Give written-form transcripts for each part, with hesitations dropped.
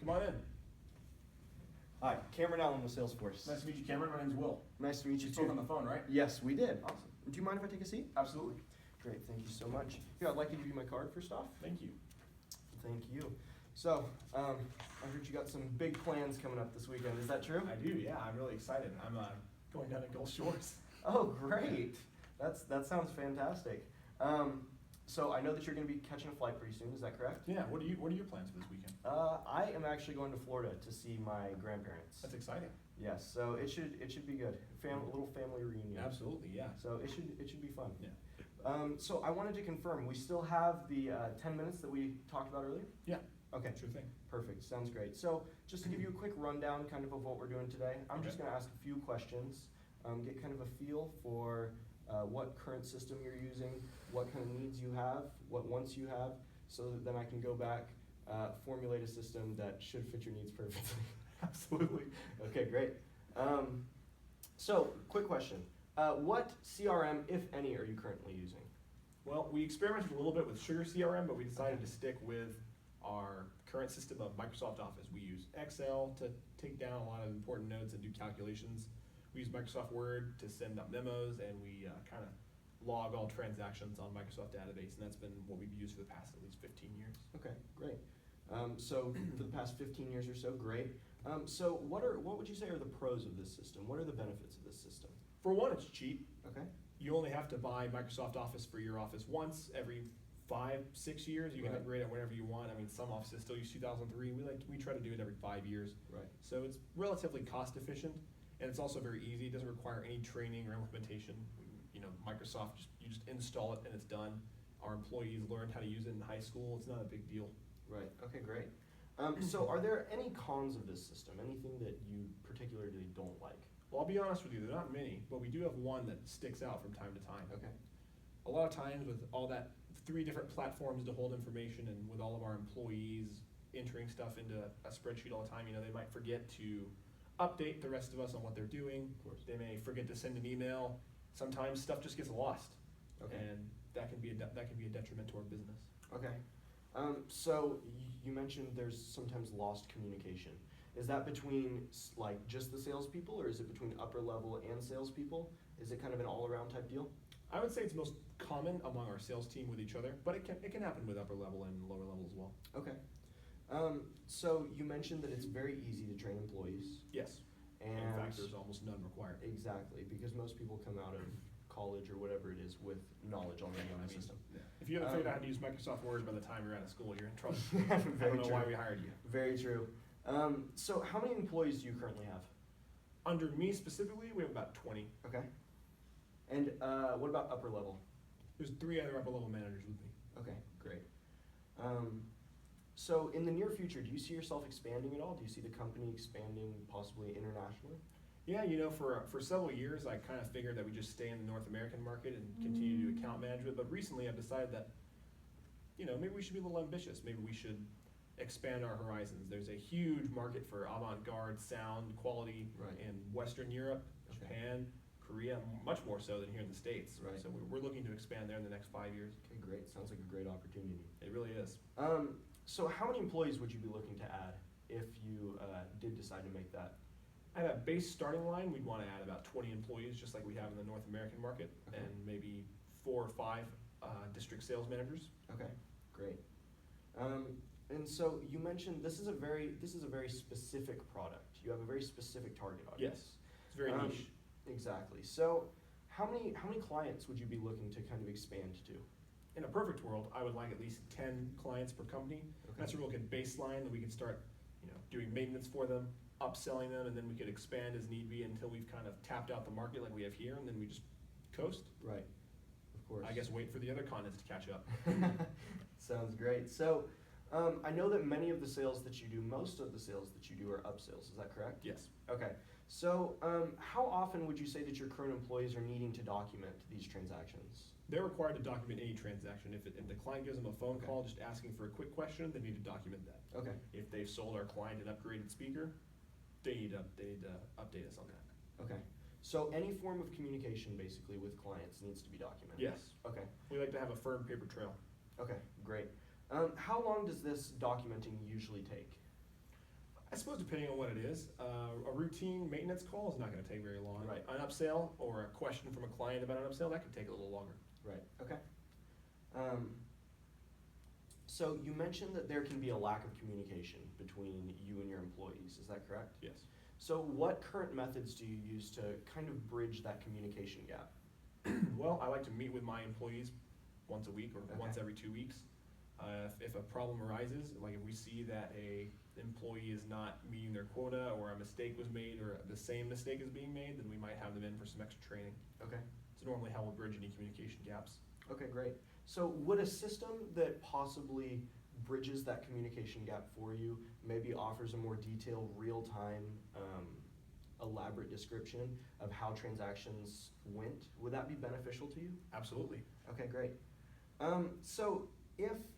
Come on in. Hi, Cameron Allen with SalesForce. Nice to meet you, Cameron. My name's Will. Nice to meet you We too. spoke on the phone, right? Yes, we did. Awesome. Do you mind if I take a seat? Absolutely. Great, thank you so much. Here, I'd like to give you my card first off. Thank you. Thank you. So, I heard you got some big plans coming up this weekend. Is that true? I do, yeah. I'm really excited. I'm going down to Gulf Shores. Oh, great. That sounds fantastic. So I know that you're going to be catching a flight pretty soon. Is that correct? Yeah. What are your plans for this weekend? I am actually going to Florida to see my grandparents. That's exciting. Yes. So it should be good. A little family reunion. Absolutely, yeah. So it should be fun. Yeah. So I wanted to confirm, we still have the 10 minutes that we talked about earlier? Yeah. Okay. Sure thing. Perfect. Sounds great. So just to give you a quick rundown kind of what we're doing today, I'm just going to ask a few questions, get kind of a feel for what current system you're using, what kind of needs you have, what wants you have, so that then I can go back, formulate a system that should fit your needs perfectly. Absolutely. Okay, great. So, quick question. What CRM, if any, are you currently using? Well, we experimented a little bit with Sugar CRM, but we decided to stick with our current system of Microsoft Office. We use Excel to take down a lot of important notes and do calculations. We use Microsoft Word to send out memos, and we kind of log all transactions on Microsoft database, and that's been what we've used for the past at least 15 years. Okay, great. So for the past 15 years or so, great. So what would you say are the pros of this system? What are the benefits of this system? For one, it's cheap. Okay. You only have to buy Microsoft Office for your office once every 5-6 years. You can Right. upgrade it whenever you want. I mean, some offices still use 2003. We try to do it every 5 years. Right. So it's relatively cost efficient, and it's also very easy. It doesn't require any training or implementation. You know, Microsoft, you just install it and it's done. Our employees learned how to use it in high school. It's not a big deal. Right. Okay, great. So are there any cons of this system? Anything that you particularly don't like? Well, I'll be honest with you, there are not many, but we do have one that sticks out from time to time. Okay. A lot of times with all that 3 different platforms to hold information, and with all of our employees entering stuff into a spreadsheet all the time, you know, they might forget to update the rest of us on what they're doing. Of course. They may forget to send an email. Sometimes stuff just gets lost, Okay. and that can be a detriment to our business. Okay. So you mentioned there's sometimes lost communication. Is that between like just the salespeople, or is it between upper level and salespeople? Is it kind of an all-around type deal? I would say it's most common among our sales team with each other, but it can happen with upper level and lower level as well. Okay. So you mentioned that it's very easy to train employees. Yes. And in fact, there's almost none required. Exactly, because most people come out of college or whatever it is with knowledge already on the system. If you haven't figured out how to use Microsoft Word by the time you're out of school, you're in trouble. I Very don't know true. why we hired you. Very true. So how many employees do you currently have? Under me specifically, we have about 20. Okay. And what about upper level? There's 3 other upper level managers with me. Okay, great. So in the near future, do you see yourself expanding at all? Do you see the company expanding possibly internationally? Yeah, you know, for several years, I kind of figured that we just stay in the North American market and continue to do account management. But recently, I've decided that, you know, maybe we should be a little ambitious. Maybe we should expand our horizons. There's a huge market for avant-garde sound quality Right. in Western Europe, Okay. Japan, Korea, much more so than here in the States. Right. So we're looking to expand there in the next 5 years. Okay, great. Sounds like a great opportunity. It really is. So how many employees would you be looking to add if you did decide to make that? At a base starting line, we'd want to add about 20 employees, just like we have in the North American market, Okay. and maybe 4 or 5 district sales managers. Okay, great. And so you mentioned this is a very specific product. You have a very specific target audience. Yes, it's very niche. Exactly. So how many clients would you be looking to kind of expand to? In a perfect world, I would like at least 10 clients per company. Okay. That's a real good baseline that we can start, you know, doing maintenance for them, upselling them, and then we could expand as need be until we've kind of tapped out the market like we have here, and then we just coast. Right. Of course. I guess wait for the other continents to catch up. Sounds great. So I know that many of the sales that you do, most of the sales that you do are upsells. Is that correct? Yes. Okay. So how often would you say that your current employees are needing to document these transactions? They're required to document any transaction. If the client gives them a phone Okay. call just asking for a quick question, they need to document that. Okay. If they've sold our client an upgraded speaker, they need to update us on that. Okay. So any form of communication basically with clients needs to be documented? Yes. Okay. We like to have a firm paper trail. Okay, great. How long does this documenting usually take? I suppose depending on what it is, a routine maintenance call is not gonna take very long. Right. An upsell or a question from a client about an upsell, that could take a little longer. Right, okay. So you mentioned that there can be a lack of communication between you and your employees, is that correct? Yes. So what current methods do you use to kind of bridge that communication gap? Well, I like to meet with my employees once a week or Okay. once every 2 weeks. If a problem arises, like if we see that a employee is not meeting their quota or a mistake was made or the same mistake is being made, then we might have them in for some extra training. Okay. It's normally how we'll bridge any communication gaps. Okay, great. So would a system that possibly bridges that communication gap for you, maybe offers a more detailed, real-time, elaborate description of how transactions went, would that be beneficial to you? Absolutely. Okay, great. So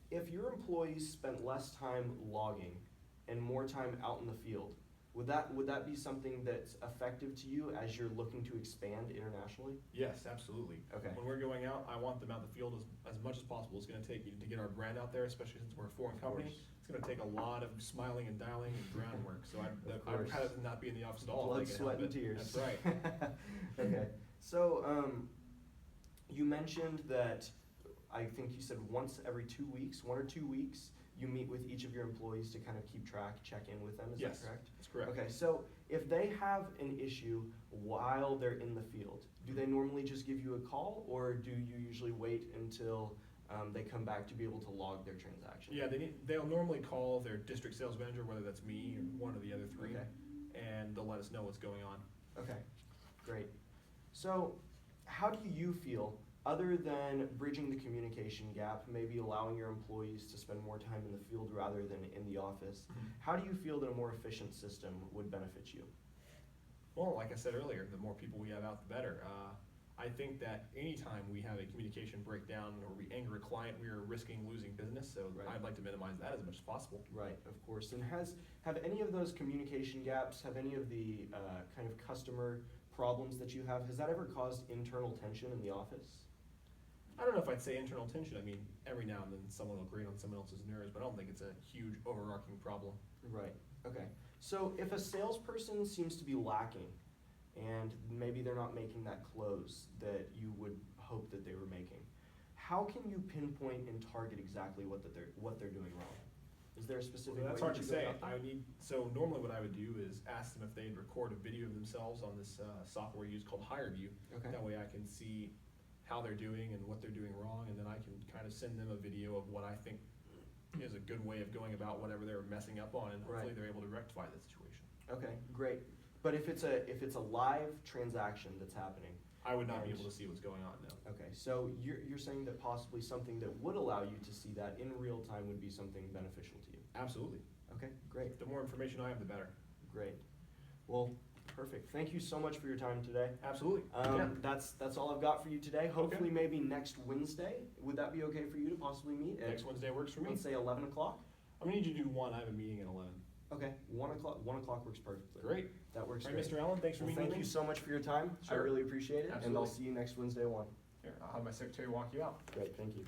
if your employees spent less time logging and more time out in the field, would that be something that's effective to you as you're looking to expand internationally? Yes, absolutely. Okay. When we're going out, I want them out in the field as much as possible. It's gonna take, to get our brand out there, especially since we're a foreign company. course. It's gonna take a lot of smiling and dialing and groundwork, so I'd course. rather not be in the office at all. if I Blood, can sweat, help and it. tears. That's right. Okay, so you mentioned that I think you said once every 2 weeks, 1 or 2 weeks, you meet with each of your employees to kind of keep track, check in with them. Is Yes, that correct? that's correct. Okay, so if they have an issue while they're in the field, do they normally just give you a call, or do you usually wait until they come back to be able to log their transaction? Yeah, they'll normally call their district sales manager, whether that's me or one of the other three, Okay. and they'll let us know what's going on. Okay, great. So how do you feel, other than bridging the communication gap, maybe allowing your employees to spend more time in the field rather than in the office, how do you feel that a more efficient system would benefit you? Well, like I said earlier, the more people we have out, the better. I think that anytime we have a communication breakdown or we anger a client, we are risking losing business, so Right. I'd like to minimize that as much as possible. Right, of course. And have any of those communication gaps, have any of the kind of customer problems that you have, has that ever caused internal tension in the office? I don't know if I'd say internal tension. I mean, every now and then someone will grate on someone else's nerves, but I don't think it's a huge overarching problem. Right, okay. So if a salesperson seems to be lacking and maybe they're not making that close that you would hope that they were making, how can you pinpoint and target exactly what they're doing wrong? Is there a specific Well, that's way hard that to you go say. about that? So normally what I would do is ask them if they'd record a video of themselves on this software we use called HireView. Okay. That way I can see how they're doing and what they're doing wrong, and then I can kind of send them a video of what I think is a good way of going about whatever they're messing up on, and hopefully Right. they're able to rectify the situation. Okay, great. But if it's a live transaction that's happening, I would not be And- able to see what's going on now. okay, so you're saying that possibly something that would allow you to see that in real time would be something beneficial to you? Absolutely. Okay, great, The more information I have, the better. great. Well, perfect. Thank you so much for your time today. Absolutely. Yeah. That's all I've got for you today. Hopefully, maybe next Wednesday. Would that be okay for you to possibly meet at, Next Wednesday works for me. let's say, 11 o'clock? I'm gonna need you to do one. I have a meeting at 11. Okay, 1 o'clock. 1 o'clock works perfectly. Great. That works All right, great. Mr. Allen, thanks for Well, meeting with thank me. you so much for your time. I Sure. really appreciate it, and I'll Absolutely. see you next Wednesday at 1. Here, I'll have my secretary walk you out. Great, thank you.